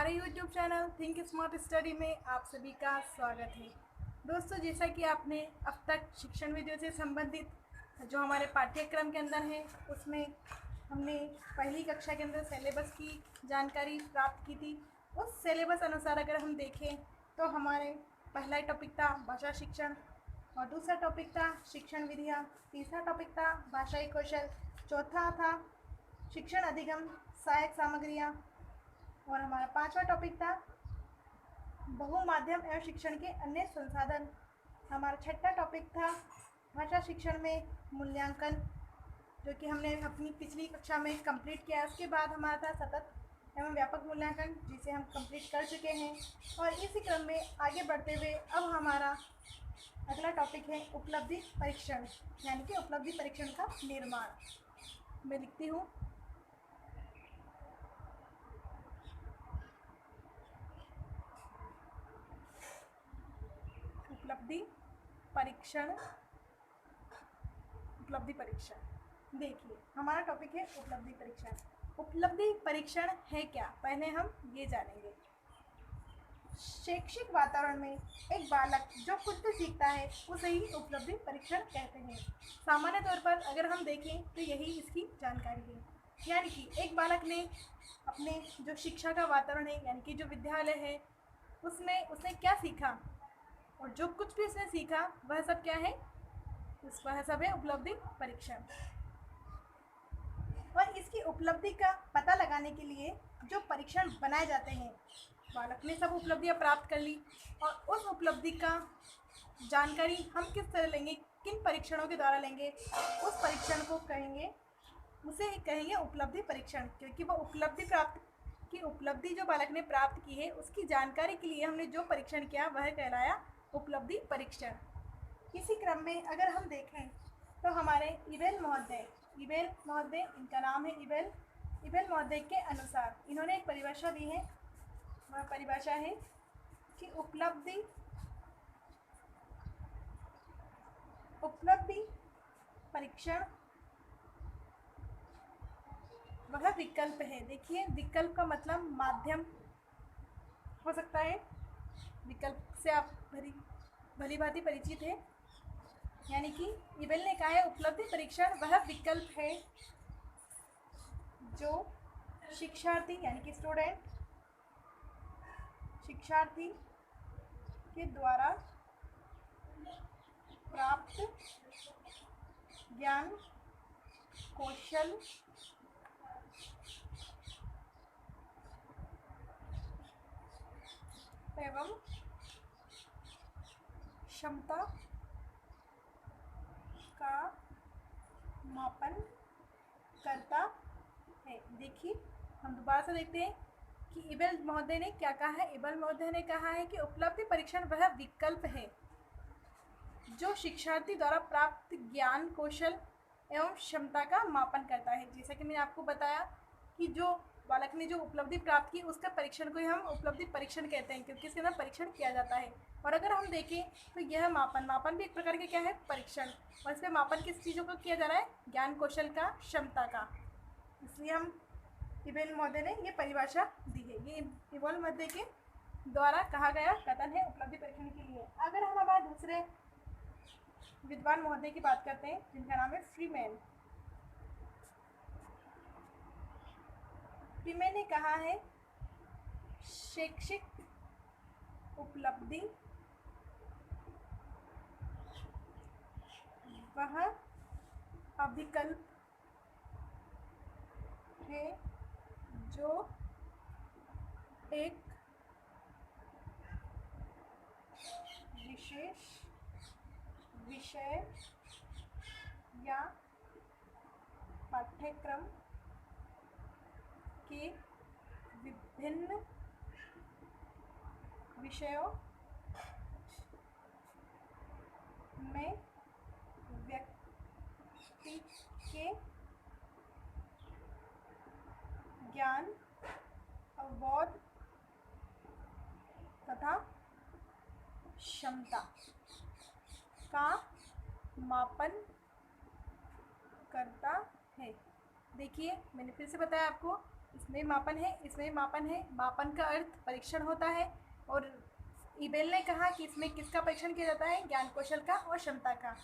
हमारे YouTube channel think smart study में आप सभी का स्वागत है। दोस्तों, जैसा कि आपने अब तक शिक्षण वीडियो से संबंधित जो हमारे पाठ्यक्रम के अंदर है उसमें हमने पहली कक्षा के अंदर सिलेबस की जानकारी प्राप्त की थी। उस सिलेबस अनुसार अगर हम देखें तो हमारे पहला टॉपिक था भाषा शिक्षण और दूसरा टॉपिक था शिक्षण विधियाँ, तीसरा टॉपिक था भाषाई कौशल, चौथा था शिक्षण अधिगम सहायक सामग्रियाँ और हमारा पांचवा टॉपिक था बहुमाध्यम एवं शिक्षण के अन्य संसाधन। हमारा छठा टॉपिक था भाषा शिक्षण में मूल्यांकन, जो कि हमने अपनी पिछली कक्षा में कंप्लीट किया। उसके बाद हमारा था सतत एवं व्यापक मूल्यांकन, जिसे हम कंप्लीट कर चुके हैं। और इसी क्रम में आगे बढ़ते हुए अब हमारा अगला टॉपिक है उपलब्धि परीक्षण, यानी कि उपलब्धि परीक्षण का निर्माण। मैं लिखती हूँ उपलब्धि परीक्षण। उपलब्धि परीक्षण, देखिए हमारा टॉपिक है उपलब्धि परीक्षण। उपलब्धि परीक्षण है क्या, पहले हम ये जानेंगे। शैक्षिक वातावरण में एक बालक जो कुछ भी सीखता है उसे ही उपलब्धि परीक्षण कहते हैं। सामान्य तौर पर अगर हम देखें तो यही इसकी जानकारी है, यानी कि एक बालक ने अपने जो शिक्षा का वातावरण है, यानी कि जो विद्यालय है, उसमें उसने क्या सीखा और जो कुछ भी उसने सीखा वह सब क्या है, वह सब है उपलब्धि परीक्षण। और इसकी उपलब्धि का पता लगाने के लिए जो परीक्षण बनाए जाते हैं, बालक ने सब उपलब्धियां प्राप्त कर ली और उस उपलब्धि का जानकारी हम किस तरह लेंगे, किन परीक्षणों के द्वारा लेंगे, उस परीक्षण को कहेंगे, उसे कहेंगे उपलब्धि परीक्षण। क्योंकि वो उपलब्धि जो बालक ने प्राप्त की है उसकी जानकारी के लिए हमने जो परीक्षण किया वह कहलाया उपलब्धि परीक्षण। इसी क्रम में अगर हम देखें तो हमारे इबेल महोदय, इनका नाम है इबेल महोदय के अनुसार इन्होंने एक परिभाषा दी है। वह परिभाषा है कि उपलब्धि परीक्षण वह विकल्प है। देखिए, विकल्प का मतलब माध्यम हो सकता है। विकल्प से आप भली भांति परिचित है, यानी कि इबेल ने कहा है उपलब्धि परीक्षण वह विकल्प है जो शिक्षार्थी, यानी कि शिक्षार्थी के द्वारा प्राप्त ज्ञान, कौशल एवं क्षमता का मापन करता है। देखिए, हम दोबारा से देखते हैं कि इबेल महोदय ने क्या कहा है। इबेल महोदय ने कहा है कि उपलब्धि परीक्षण वह विकल्प है जो शिक्षार्थी द्वारा प्राप्त ज्ञान, कौशल एवं क्षमता का मापन करता है। जैसा कि मैंने आपको बताया कि जो बालक ने जो उपलब्धि प्राप्त की उसका परीक्षण को ही हम उपलब्धि परीक्षण कहते हैं, क्योंकि इसके अंदर परीक्षण किया जाता है। और अगर हम देखें तो यह मापन भी एक प्रकार के क्या है, परीक्षण। और इसमें मापन किस चीज़ों का किया जा रहा है, ज्ञान, कौशल का, क्षमता का। इसलिए हम इबेल महोदय ने ये परिभाषा दी है। ये इबेल महोदय के द्वारा कहा गया कथन है उपलब्धि परीक्षण के लिए। अगर हम हमारे दूसरे विद्वान महोदय की बात करते हैं जिनका नाम है फ्रीमैन ने कहा है शैक्षिक उपलब्धि वह अविकल्प है जो एक विशेष विषय या पाठ्यक्रम के विभिन्न विषयों में व्यक्ति के ज्ञान, अवबोध तथा क्षमता का मापन करता है। देखिए, मैंने फिर से बताया आपको इसमें मापन है, इसमें मापन है। मापन का अर्थ परीक्षण होता है। और इबेल ने कहा कि इसमें किसका परीक्षण किया जाता है? ज्ञान कौशल का और क्षमता का।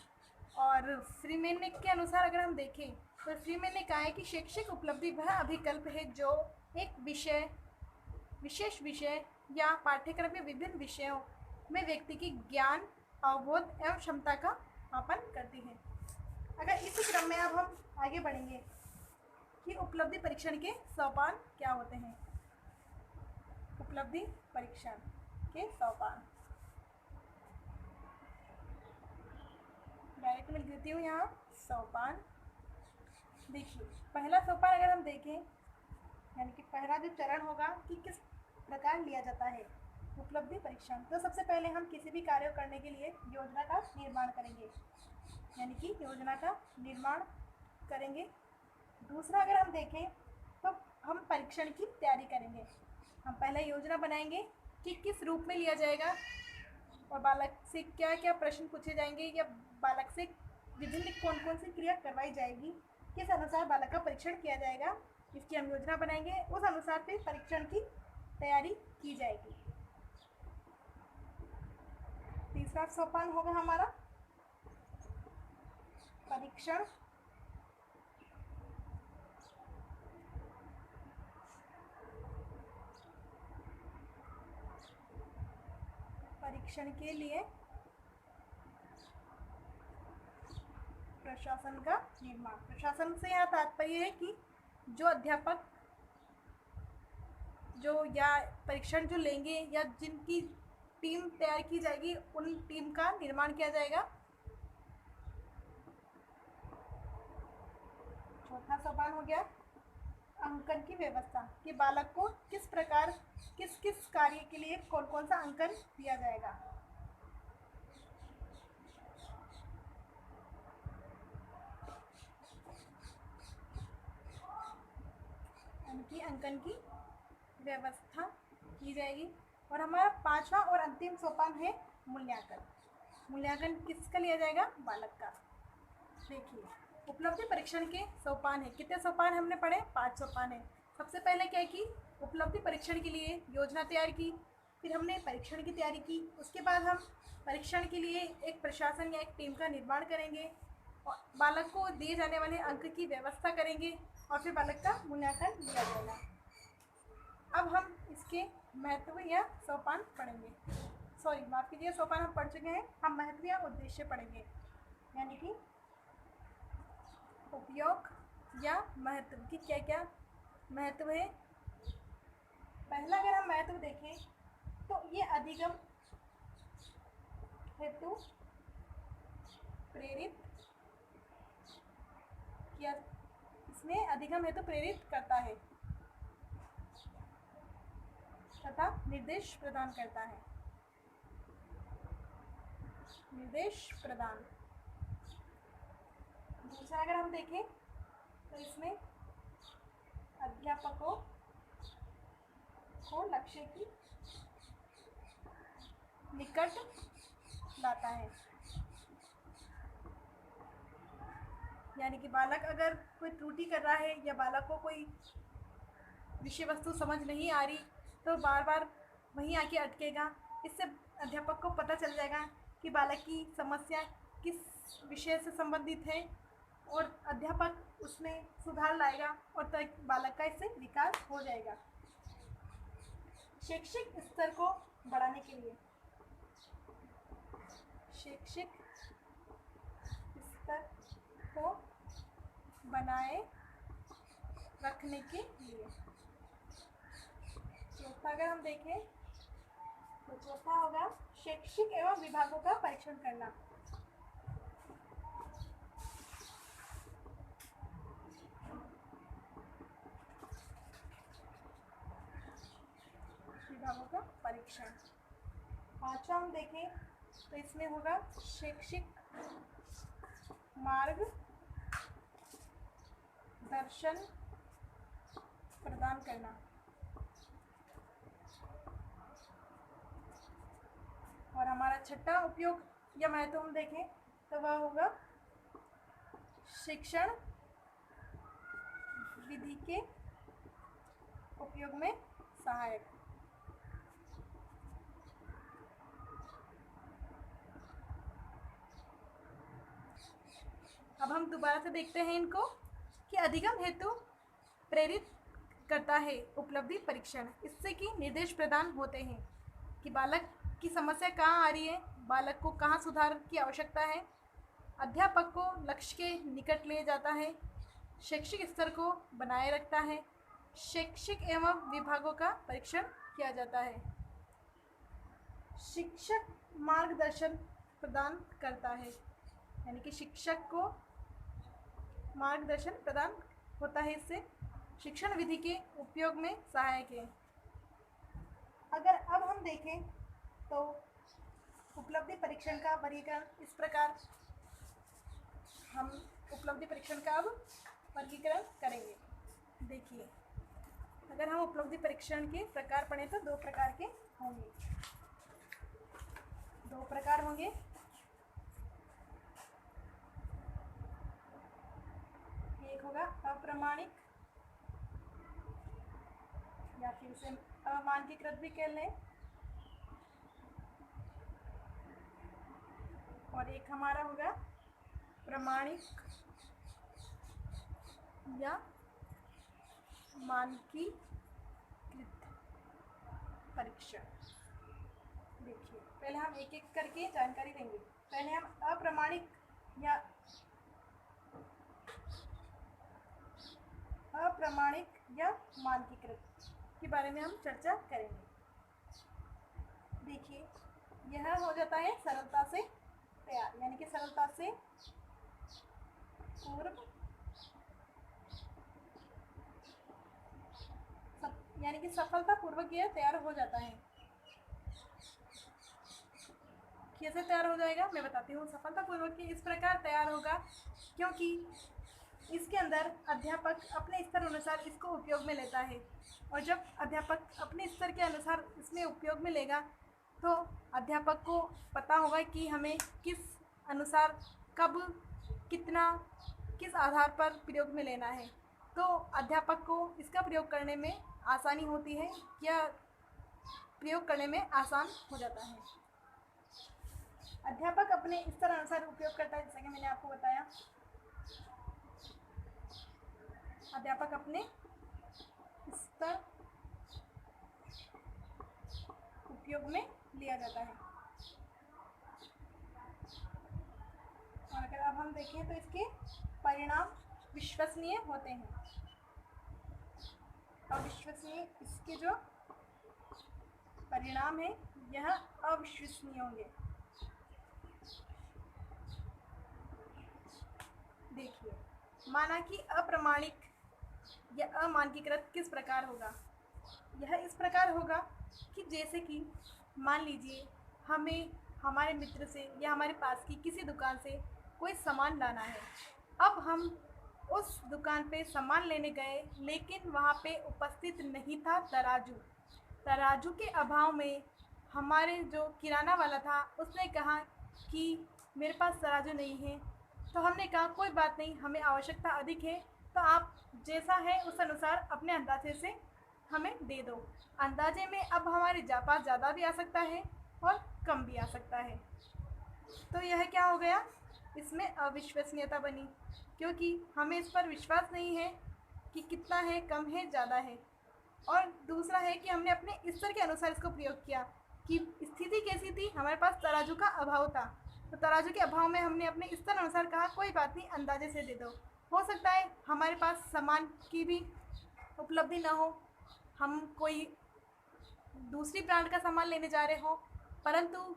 और फ्रीमेन ने के अनुसार अगर हम देखें तो फ्रीमेन ने कहा है कि शैक्षिक उपलब्धि वह अभिकल्प है जो एक विषय, विशेष विषय या पाठ्यक्रम के विभिन्न विषयों में व्यक्ति की ज्ञान, अवबोध एवं क्षमता का मापन करती है। अगर इसी क्रम में अब हम आगे बढ़ेंगे कि उपलब्धि परीक्षण के सोपान क्या होते हैं। उपलब्धि परीक्षण के सोपान डायरेक्ट मैं लिख देती हूँ यहाँ सोपान। देखिए, पहला सोपान अगर हम देखें, यानी कि पहला जो चरण होगा कि किस प्रकार लिया जाता है उपलब्धि परीक्षण। तो सबसे पहले हम किसी भी कार्य करने के लिए योजना का निर्माण करेंगे, यानी कि योजना का निर्माण करेंगे। दूसरा अगर हम देखें तो हम परीक्षण की तैयारी करेंगे। हम पहले योजना बनाएंगे कि किस रूप में लिया जाएगा और बालक से क्या क्या प्रश्न पूछे जाएंगे या बालक से विभिन्न कौन कौन सी क्रिया करवाई जाएगी, किस अनुसार बालक का परीक्षण किया जाएगा, इसकी हम योजना बनाएंगे। उस अनुसार फिर परीक्षण की तैयारी की जाएगी। तीसरा सोपान होगा हमारा परीक्षण। परीक्षण के लिए प्रशासन का निर्माण। प्रशासन से यहाँ तात्पर्य है कि जो अध्यापक जो या परीक्षण जो लेंगे या जिनकी टीम तैयार की जाएगी उन टीम का निर्माण किया जाएगा। चौथा सोपान हो गया अंकन की व्यवस्था कि बालक को किस प्रकार किस किस कार्य के लिए कौन कौन सा अंकन दिया जाएगा। उनकी अंकन की व्यवस्था की जाएगी। और हमारा पांचवा और अंतिम सोपान है मूल्यांकन। मूल्यांकन किसका लिया जाएगा? बालक का। देखिए, उपलब्धि परीक्षण के सोपान है। कितने सोपान हमने पढ़े? 5 सोपान है। सबसे पहले क्या की उपलब्धि परीक्षण के लिए योजना तैयार की, फिर हमने परीक्षण की तैयारी की। उसके बाद हम परीक्षण के लिए एक प्रशासन या एक टीम का निर्माण करेंगे और बालक को दिए जाने वाले अंक की व्यवस्था करेंगे और फिर बालक का मूल्यांकन दिया जाएगा। अब हम इसके महत्व या सोपान पढ़ेंगे। सॉरी, माफ कीजिए, सोपान हम पढ़ चुके हैं। हम महत्व या उद्देश्य पढ़ेंगे, यानी कि उपयोग या महत्व की क्या क्या महत्व है। पहला अगर हम महत्व देखें तो ये अधिगम हेतु प्रेरित किया, इसमें अधिगम हेतु प्रेरित करता है तथा निर्देश प्रदान करता है। निर्देश प्रदान। दूसरा अगर हम देखें तो इसमें अध्यापकों को लक्ष्य की निकट लाता है, यानी कि बालक अगर कोई त्रुटि कर रहा है या बालक को कोई विषय वस्तु समझ नहीं आ रही तो बार बार वहीं आके अटकेगा। इससे अध्यापक को पता चल जाएगा कि बालक की समस्या किस विषय से संबंधित है और अध्यापक उसमें सुधार लाएगा और तब बालक का इससे विकास हो जाएगा। शैक्षिक स्तर को बढ़ाने के लिए, शैक्षिक स्तर को बनाए रखने के लिए चौथा अगर हम देखें तो चौथा होगा शैक्षिक एवं विभागों का परीक्षण करना। विभागों का परीक्षण। पांचवा हम देखें तो इसमें होगा शैक्षिक मार्ग दर्शन प्रदान करना। और हमारा छठा उपयोग या महत्व हम देखें तो वह होगा शिक्षण विधि के उपयोग में सहायक। अब हम दोबारा से देखते हैं इनको कि अधिगम हेतु प्रेरित करता है उपलब्धि परीक्षण। इससे कि निर्देश प्रदान होते हैं कि बालक की समस्या कहाँ आ रही है, बालक को कहाँ सुधार की आवश्यकता है, अध्यापक को लक्ष्य के निकट ले जाता है, शैक्षिक स्तर को बनाए रखता है, शैक्षिक एवं विभागों का परीक्षण किया जाता है। शिक्षक मार्गदर्शन प्रदान करता है, यानी कि शिक्षक को मार्गदर्शन प्रदान होता है, इससे शिक्षण विधि के उपयोग में सहायक है। अगर अब हम देखें तो उपलब्धि परीक्षण का वर्गीकरण इस प्रकार, हम उपलब्धि परीक्षण का अब वर्गीकरण करेंगे। देखिए, अगर हम उपलब्धि परीक्षण के प्रकार पढ़ें तो दो प्रकार के होंगे। दो प्रकार होंगे, एक होगा अप्रमाणिक या फिर उसे अमानकीकृत भी कह लें, और एक हमारा होगा प्रमाणिक या मानकीकृत परीक्षण। देखिए, पहले हम एक एक करके जानकारी देंगे। पहले हम अप्रमाणिक या मानकीकृत के बारे में हम चर्चा करेंगे। देखिए, यह हो जाता है सरलता से तैयार, यानी कि सरलता से पूर्व, यानी कि सफलता पूर्वक यह तैयार हो जाता है। कैसे तैयार हो जाएगा मैं बताती हूँ। सफलता पूर्वक इस प्रकार तैयार होगा क्योंकि इसके अंदर अध्यापक अपने स्तर अनुसार इसको उपयोग में लेता है, और जब अध्यापक अपने स्तर के अनुसार इसमें उपयोग में लेगा तो अध्यापक को पता होगा कि हमें किस अनुसार कब कितना किस आधार पर प्रयोग में लेना है, तो अध्यापक को इसका प्रयोग करने में आसानी होती है या प्रयोग करने में आसान हो जाता है। अध्यापक अपने स्तर अनुसार उपयोग करता है, जैसा कि मैंने आपको बताया। अध्यापक अपने स्तर उपयोग में लिया जाता है। और अगर अब हम देखें तो इसके परिणाम विश्वसनीय होते हैं। अविश्वसनीय, इसके जो परिणाम है यह अविश्वसनीय होंगे। देखिए, माना कि अप्रमाणिक या अमानकीकृत किस प्रकार होगा। यह इस प्रकार होगा कि जैसे कि मान लीजिए हमें हमारे मित्र से या हमारे पास की किसी दुकान से कोई सामान लाना है। अब हम उस दुकान पे सामान लेने गए, लेकिन वहाँ पे उपस्थित नहीं था तराजू। तराजू के अभाव में हमारे जो किराना वाला था उसने कहा कि मेरे पास तराजू नहीं है। तो हमने कहा कोई बात नहीं, हमें आवश्यकता अधिक है, तो आप जैसा है उस अनुसार अपने अंदाजे से हमें दे दो। अंदाजे में अब हमारे पास ज़्यादा भी आ सकता है और कम भी आ सकता है। तो यह क्या हो गया, इसमें अविश्वसनीयता बनी, क्योंकि हमें इस पर विश्वास नहीं है कि कितना है, कम है, ज़्यादा है। और दूसरा है कि हमने अपने स्तर के अनुसार इसको प्रयोग किया कि स्थिति कैसी थी, हमारे पास तराजू का अभाव था, तो तराजू के अभाव में हमने अपने स्तर अनुसार कहा कोई बात नहीं, अंदाजे से दे दो। हो सकता है हमारे पास सामान की भी उपलब्धि ना हो, हम कोई दूसरी ब्रांड का सामान लेने जा रहे हो, परंतु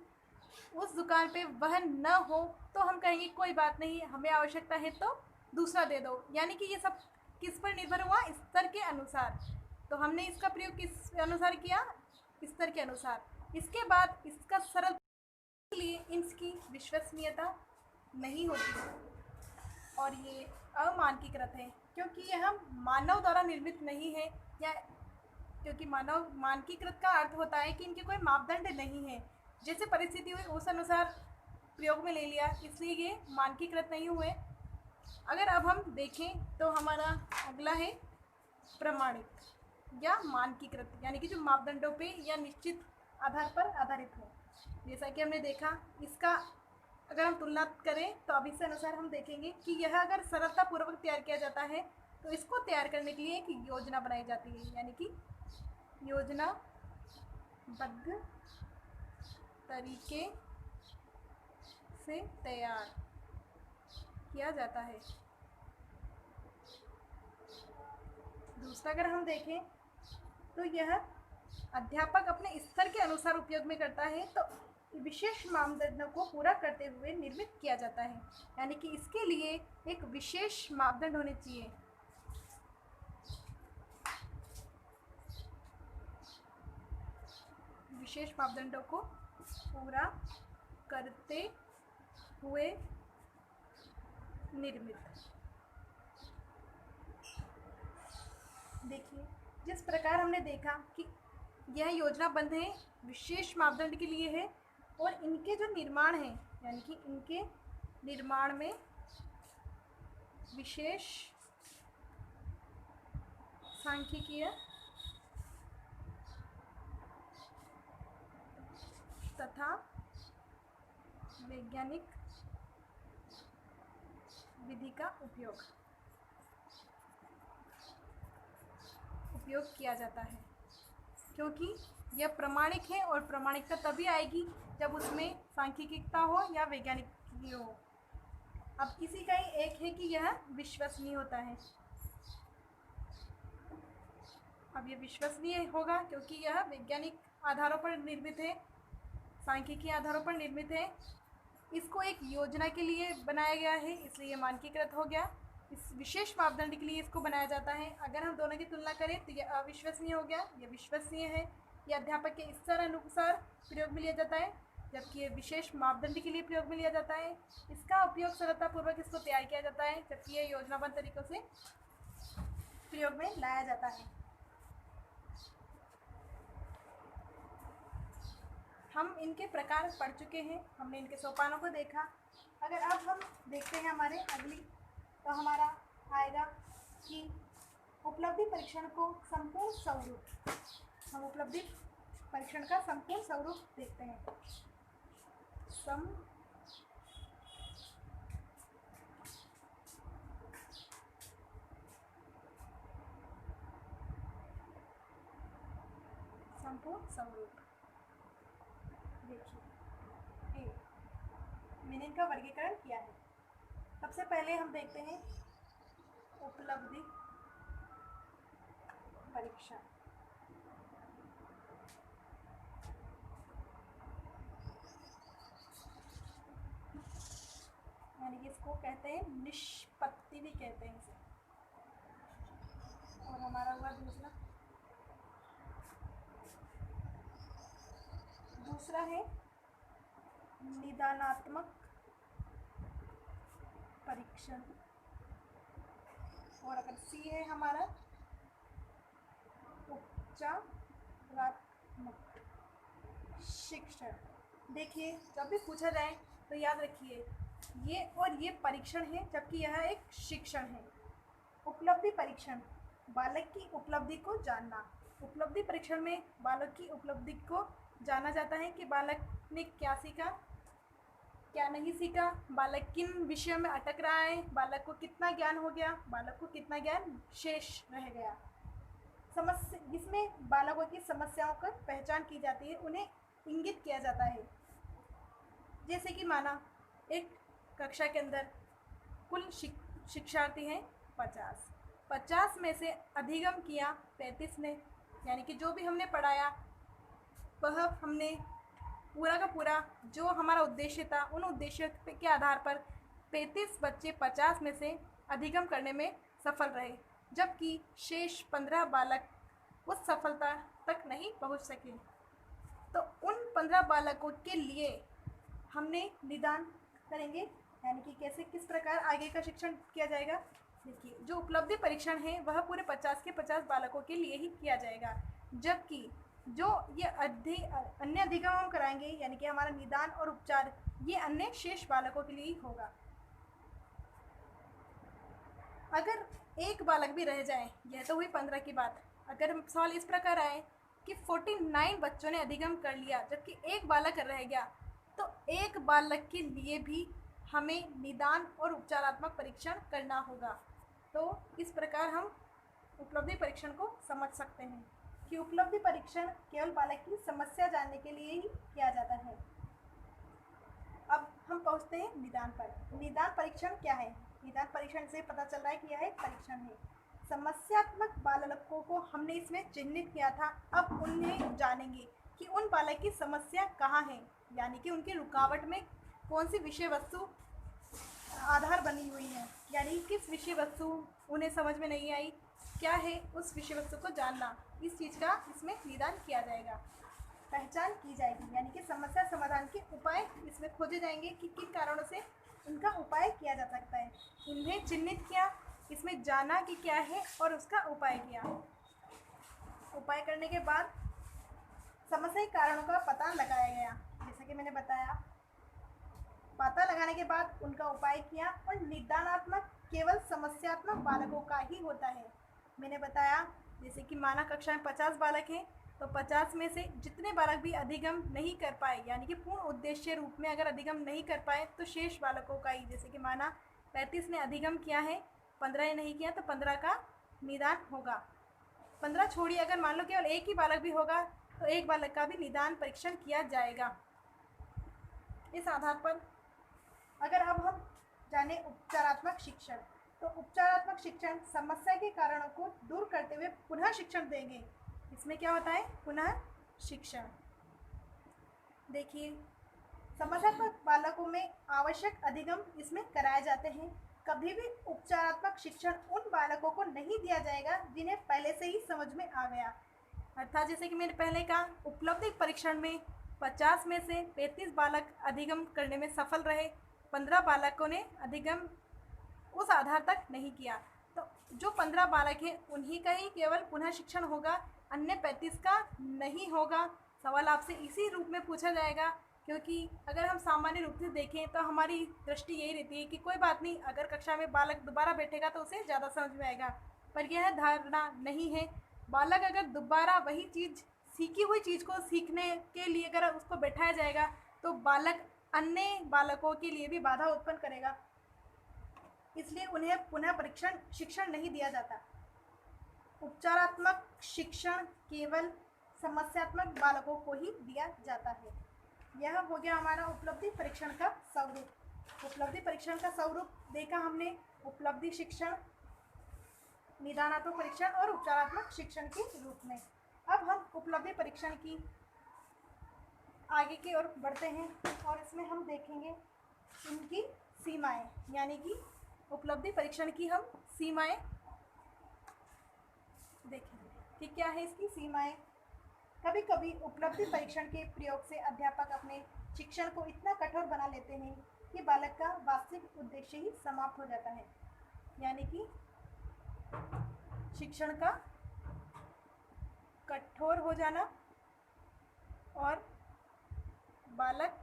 उस दुकान पे वह न हो, तो हम कहेंगे कोई बात नहीं, हमें आवश्यकता है तो दूसरा दे दो। यानी कि ये सब किस पर निर्भर हुआ, स्तर के अनुसार। तो हमने इसका प्रयोग किस अनुसार किया, स्तर के अनुसार। इसके बाद इसका सरल लिए इसकी विश्वसनीयता नहीं होती और ये अमानकीकृत है, क्योंकि यह मानव द्वारा निर्मित नहीं है, या क्योंकि मानव मानकीकृत का अर्थ होता है कि इनके कोई मापदंड नहीं है, जैसे परिस्थिति हुई उस अनुसार प्रयोग में ले लिया, इसलिए ये मानकीकृत नहीं हुए। अगर अब हम देखें तो हमारा अगला है प्रमाणित या मानकीकृत, यानी कि जो मापदंडों पे या निश्चित आधार पर आधारित हो। जैसा कि हमने देखा, इसका अगर हम तुलना करें तो अब इस अनुसार हम देखेंगे कि यह अगर सरलतापूर्वक तैयार किया जाता है तो इसको तैयार करने के लिए एक योजना बनाई जाती है, यानी कि योजनाबद्ध तरीके से तैयार किया जाता है। दूसरा अगर हम देखें तो यह अध्यापक अपने स्तर के अनुसार उपयोग में करता है, तो विशेष मापदंडों को पूरा करते हुए निर्मित किया जाता है, यानी कि इसके लिए एक विशेष मापदंड होने चाहिए। विशेष मापदंडों को पूरा करते हुए निर्मित। देखिए, जिस प्रकार हमने देखा कि यह योजनाबद्ध है, विशेष मापदंड के लिए है, और इनके जो निर्माण है, यानी कि इनके निर्माण में विशेष सांख्यिकीय तथा वैज्ञानिक विधि का उपयोग किया जाता है, क्योंकि यह प्रामाणिक है, और प्रामाणिकता तभी आएगी जब उसमें सांख्यिकीता हो या वैज्ञानिक हो। अब किसी का ही एक है कि यह विश्वसनीय होता है। अब यह विश्वसनीय होगा क्योंकि यह वैज्ञानिक आधारों पर निर्मित है, सांख्यिकीय आधारों पर निर्मित है। इसको एक योजना के लिए बनाया गया है, इसलिए यह मानकीकृत हो गया। इस विशेष मापदंड के लिए इसको बनाया जाता है। अगर हम दोनों की तुलना करें तो यह अविश्वसनीय हो गया, यह विश्वसनीय है। यह अध्यापक के स्तर अनुसार प्रयोग में लिया जाता है, जबकि ये विशेष मापदंड के लिए प्रयोग में लिया जाता है। इसका उपयोग सरलतापूर्वक इसको तैयार किया जाता है, जबकि यह योजनाबद्ध तरीकों से प्रयोग में लाया जाता है। हम इनके प्रकार पढ़ चुके हैं, हमने इनके सोपानों को देखा। अगर अब हम देखते हैं हमारे अगली, तो हमारा आएगा कि उपलब्धि परीक्षण को संपूर्ण स्वरूप। हम उपलब्धि परीक्षण का संपूर्ण स्वरूप देखते हैं। संपूर्ण स्वरूप देखिए, मैंने इनका वर्गीकरण किया है। सबसे पहले हम देखते हैं उपलब्धि परीक्षण। यानी कि इसको कहते हैं निष्पत्ति भी कहते हैं इसे। और हमारा हुआ दूसरा है निदानात्मक परीक्षण, और अगर सी है हमारा उपचारात्मक शिक्षण। देखिए, जब भी पूछा जाए तो याद रखिए ये और ये परीक्षण है, जबकि यह एक शिक्षण है। उपलब्धि परीक्षण, बालक की उपलब्धि को जानना। उपलब्धि परीक्षण में बालक की उपलब्धि को जाना जाता है कि बालक ने क्या सीखा, क्या नहीं सीखा, बालक किन विषयों में अटक रहा है, बालक को कितना ज्ञान हो गया, बालक को कितना ज्ञान शेष रह गया। समस्या, जिसमें बालकों की समस्याओं की पहचान की जाती है, उन्हें इंगित किया जाता है। जैसे कि माना एक कक्षा के अंदर कुल शिक्षार्थी हैं 50 में से अधिगम किया 35 ने, यानी कि जो भी हमने पढ़ाया वह हमने पूरा का पूरा जो हमारा उद्देश्य था, उन उद्देश्य के आधार पर 35 बच्चे 50 में से अधिगम करने में सफल रहे, जबकि शेष 15 बालक उस सफलता तक नहीं पहुंच सके। तो उन 15 बालकों के लिए हमने निदान करेंगे, यानी कि कैसे किस प्रकार आगे का शिक्षण किया जाएगा। देखिए, जो उपलब्धि परीक्षण है वह पूरे 50 के 50 बालकों के लिए ही किया जाएगा, जबकि जो ये अन्य अधिगम हम कराएंगे, यानी कि हमारा निदान और उपचार, ये अन्य शेष बालकों के लिए ही होगा। अगर एक बालक भी रह जाए, यह तो हुई 15 की बात, अगर सवाल इस प्रकार आए कि 49 बच्चों ने अधिगम कर लिया जबकि एक बालक रह गया, तो एक बालक के लिए भी हमें निदान और उपचारात्मक परीक्षण करना होगा। तो इस प्रकार हम उपलब्धि परीक्षण को समझ सकते हैं कि उपलब्धि परीक्षण केवल बालक की समस्या जानने के लिए ही किया जाता है। अब हम पहुंचते हैं निदान पर। निदान परीक्षण क्या है? निदान परीक्षण से पता चल रहा है कि यह एक परीक्षण है। समस्यात्मक बालकों को हमने इसमें चिन्हित किया था। अब उन्हें जानेंगे कि उन बालक की समस्या कहाँ है, यानी कि उनकी रुकावट में कौन सी विषय वस्तु आधार बनी हुई है, यानी किस विषय वस्तु उन्हें समझ में नहीं आई, क्या है उस विषय वस्तु को जानना, इस चीज़ का इसमें निदान किया जाएगा, पहचान की जाएगी, यानी कि समस्या समाधान के उपाय इसमें खोजे जाएंगे कि किन कारणों से उनका उपाय किया जा सकता है। इन्हें चिन्हित किया, इसमें जाना कि क्या है और उसका उपाय किया। उपाय करने के बाद समस्या के कारणों का पता लगाया गया, जैसा कि मैंने बताया। पता लगाने के बाद उनका उपाय किया और निदानात्मक केवल समस्यात्मक बालकों का ही होता है। मैंने बताया जैसे कि माना कक्षा में 50 बालक हैं, तो 50 में से जितने बालक भी अधिगम नहीं कर पाए, यानी कि पूर्ण उद्देश्य रूप में अगर अधिगम नहीं कर पाए, तो शेष बालकों का ही, जैसे कि माना 35 ने अधिगम किया है, 15 ने नहीं किया, तो 15 का निदान होगा। 15 छोड़िए, अगर मान लो केवल एक ही बालक भी होगा तो एक बालक का भी निदान परीक्षण किया जाएगा। इस आधार पर अगर अब हम जाने उपचारात्मक शिक्षण, तो उपचारात्मक शिक्षण समस्या के कारणों को दूर करते हुए पुनः शिक्षण देंगे। इसमें क्या होता है? पुनः शिक्षण। देखिए, समस्यात्मक बालकों में आवश्यक अधिगम इसमें कराए जाते हैं। कभी भी उपचारात्मक शिक्षण उन बालकों को नहीं दिया जाएगा जिन्हें पहले से ही समझ में आ गया। अर्थात जैसे कि मैंने पहले कहा, उपलब्धि परीक्षण में 50 में से 35 बालक अधिगम करने में सफल रहे, 15 बालकों ने अधिगम उस आधार तक नहीं किया, तो जो 15 बालक हैं उन्हीं का ही केवल पुनः शिक्षण होगा, अन्य 35 का नहीं होगा। सवाल आपसे इसी रूप में पूछा जाएगा, क्योंकि अगर हम सामान्य रूप से देखें तो हमारी दृष्टि यही रहती है कि कोई बात नहीं, अगर कक्षा में बालक दोबारा बैठेगा तो उसे ज़्यादा समझ में आएगा, पर यह धारणा नहीं है। बालक अगर दोबारा वही चीज़, सीखी हुई चीज़ को सीखने के लिए अगर उसको बैठाया जाएगा, तो बालक अन्य बालकों के लिए भी बाधा उत्पन्न करेगा, इसलिए उन्हें पुनः परीक्षण शिक्षण नहीं दिया जाता। उपचारात्मक शिक्षण केवल समस्यात्मक बालकों को ही दिया जाता है। यह हो गया हमारा उपलब्धि परीक्षण का स्वरूप। उपलब्धि परीक्षण का स्वरूप देखा हमने, उपलब्धि शिक्षण, निदानात्मक परीक्षण और उपचारात्मक शिक्षण के रूप में। अब हम उपलब्धि परीक्षण की आगे की ओर बढ़ते हैं और इसमें हम देखेंगे इनकी सीमाएं, यानी कि उपलब्धि परीक्षण की हम सीमाएं देखेंगे कि क्या है इसकी सीमाएं। कभी कभी उपलब्धि परीक्षण के प्रयोग से अध्यापक अपने शिक्षण को इतना कठोर बना लेते हैं कि बालक का वास्तविक उद्देश्य ही समाप्त हो जाता है, यानी कि शिक्षण का कठोर हो जाना और बालक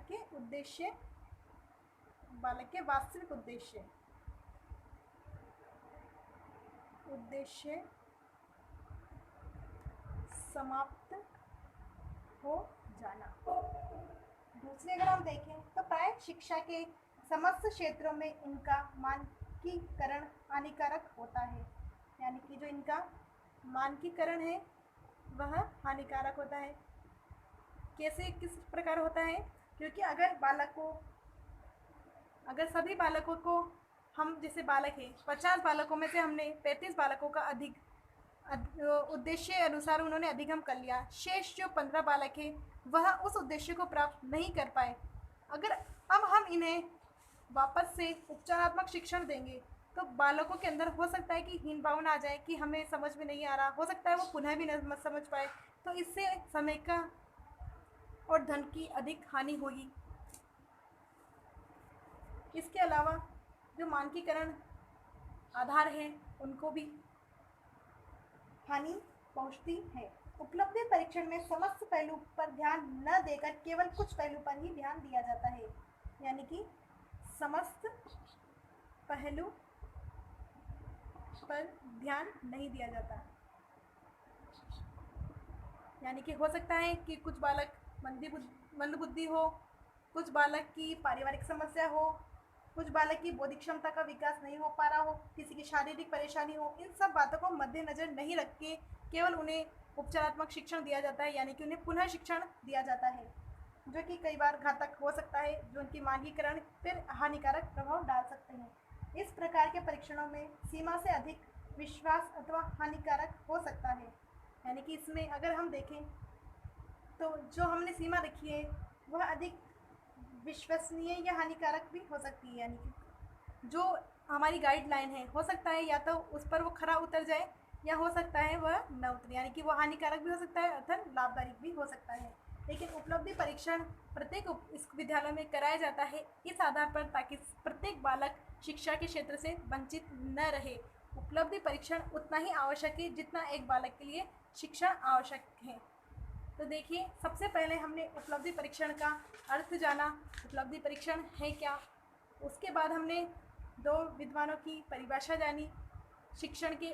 के उद्देश्य, बालक के वास्तविक उद्देश्य समाप्त हो जाना। दूसरे अगर हम देखें तो प्राय शिक्षा के समस्त क्षेत्रों में इनका मानकीकरण हानिकारक होता है, यानी कि जो इनका मानकीकरण है वह हानिकारक होता है। कैसे, किस प्रकार होता है? क्योंकि अगर सभी बालकों को हम, जैसे बालक है 50 बालकों में से हमने 35 बालकों का उद्देश्य अनुसार उन्होंने अधिगम कर लिया, शेष जो 15 बालक हैं वह उस उद्देश्य को प्राप्त नहीं कर पाए। अगर अब हम इन्हें वापस से उपचारात्मक शिक्षण देंगे तो बालकों के अंदर हो सकता है कि हीन भावना आ जाए कि हमें समझ में नहीं आ रहा, हो सकता है वो पुनः भी न समझ पाए, तो इससे समय का और धन की अधिक हानि होगी। इसके अलावा जो मानकीकरण आधार हैं उनको भी हानि पहुंचती है। उपलब्धि परीक्षण में समस्त पहलू पर ध्यान न देकर केवल कुछ पहलू पर ही ध्यान दिया जाता है, यानी कि समस्त पहलू पर ध्यान नहीं दिया जाता। यानी कि हो सकता है कि कुछ बालक मंदबुद्धि हो, कुछ बालक की पारिवारिक समस्या हो, कुछ बालक की बौद्धिक क्षमता का विकास नहीं हो पा रहा हो, किसी की शारीरिक परेशानी हो। इन सब बातों को मद्देनजर नहीं रख के केवल उन्हें उपचारात्मक शिक्षण दिया जाता है, यानी कि उन्हें पुनः शिक्षण दिया जाता है, जो कि कई बार घातक हो सकता है, जो उनकी मानकीकरण फिर हानिकारक प्रभाव डाल सकते हैं। इस प्रकार के परीक्षणों में सीमा से अधिक विश्वास अथवा हानिकारक हो सकता है। यानी कि इसमें अगर हम देखें तो जो हमने सीमा रखी है वह अधिक विश्वसनीय या हानिकारक भी हो सकती है। यानी कि जो हमारी गाइडलाइन है, हो सकता है या तो उस पर वो खरा उतर जाए या हो सकता है वह न उतरे, यानी कि वो हानिकारक भी हो सकता है अथवा लाभदायक भी हो सकता है। लेकिन उपलब्धि परीक्षण प्रत्येक विद्यालय में कराया जाता है इस आधार पर ताकि प्रत्येक बालक शिक्षा के क्षेत्र से वंचित न रहे। उपलब्धि परीक्षण उतना ही आवश्यक है जितना एक बालक के लिए शिक्षण आवश्यक है। तो देखिए, सबसे पहले हमने उपलब्धि परीक्षण का अर्थ जाना, उपलब्धि परीक्षण है क्या। उसके बाद हमने दो विद्वानों की परिभाषा जानी, शिक्षण के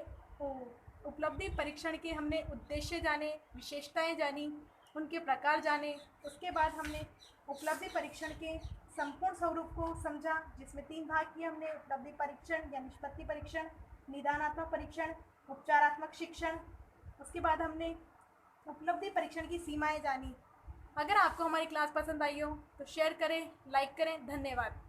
उपलब्धि परीक्षण के हमने उद्देश्य जाने, विशेषताएं जानी, उनके प्रकार जाने। उसके बाद हमने उपलब्धि परीक्षण के संपूर्ण स्वरूप को समझा, जिसमें 3 भाग किए हमने: उपलब्धि परीक्षण या निष्पत्ति परीक्षण, निदानात्मक परीक्षण, उपचारात्मक शिक्षण। उसके बाद हमने उपलब्धि परीक्षण की सीमाएं जानी। अगर आपको हमारी क्लास पसंद आई हो तो शेयर करें, लाइक करें। धन्यवाद।